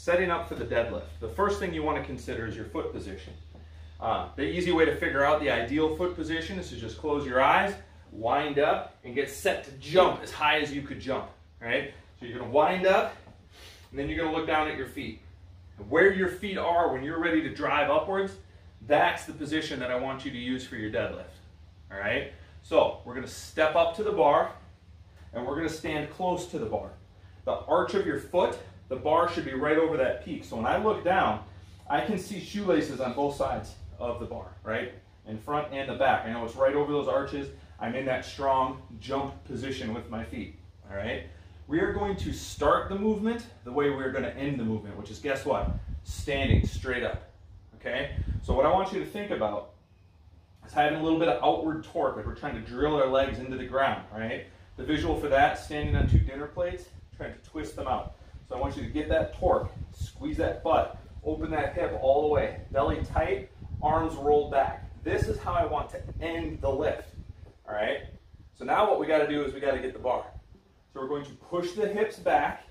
setting up for the deadlift, the first thing you want to consider is your foot position. The easy way to figure out the ideal foot position is to just close your eyes, wind up, and get set to jump as high as you could jump, right? So you're going to wind up, and then you're going to look down at your feet. And where your feet are when you're ready to drive upwards, that's the position that I want you to use for your deadlift, all right? So we're going to step up to the bar, and we're going to stand close to the bar. The arch of your foot, the bar should be right over that peak. So when I look down, I can see shoelaces on both sides of the bar, right? In front and the back. I know it's right over those arches. I'm in that strong jump position with my feet, all right? We are going to start the movement the way we're going to end the movement, which is, guess what? Standing straight up, okay? So what I want you to think about is having a little bit of outward torque, like we're trying to drill our legs into the ground, right? The visual for that, standing on 2 dinner plates, trying to twist them out. So I want you to get that torque, squeeze that butt, open that hip all the way, belly tight, arms rolled back. This is how I want to end the lift, all right? So now what we got to do is we got to get the bar. So we're going to push the hips back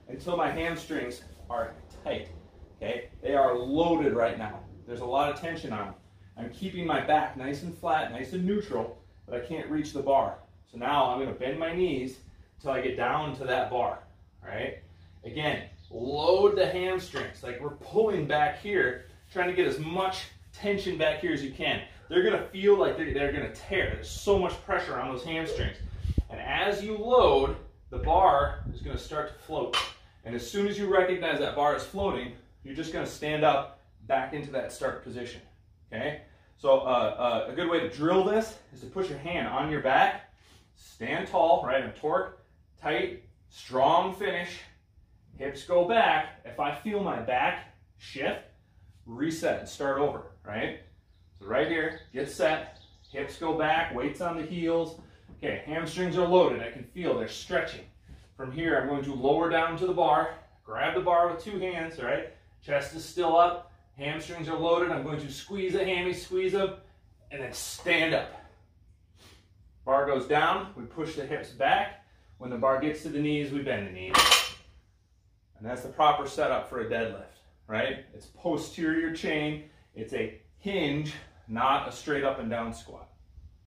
until my hamstrings are tight, okay? They are loaded right now. There's a lot of tension on them. I'm keeping my back nice and flat, nice and neutral, but I can't reach the bar. So now I'm going to bend my knees until I get down to that bar, all right? Again, load the hamstrings, like we're pulling back here, trying to get as much tension back here as you can. They're going to feel like they're going to tear. There's so much pressure on those hamstrings. And as you load, the bar is going to start to float. And as soon as you recognize that bar is floating, you're just going to stand up back into that start position, okay? So a good way to drill this is to put your hand on your back, stand tall, right, and torque, tight, strong finish, hips go back. If I feel my back shift, reset and start over, right? So right here, get set, hips go back, weights on the heels. Okay, hamstrings are loaded. I can feel they're stretching. From here, I'm going to lower down to the bar, grab the bar with 2 hands, all right? Chest is still up, hamstrings are loaded. I'm going to squeeze the hammies, squeeze them, and then stand up. Bar goes down, we push the hips back. When the bar gets to the knees, we bend the knees. And that's the proper setup for a deadlift, right? It's posterior chain, it's a hinge, not a straight up and down squat.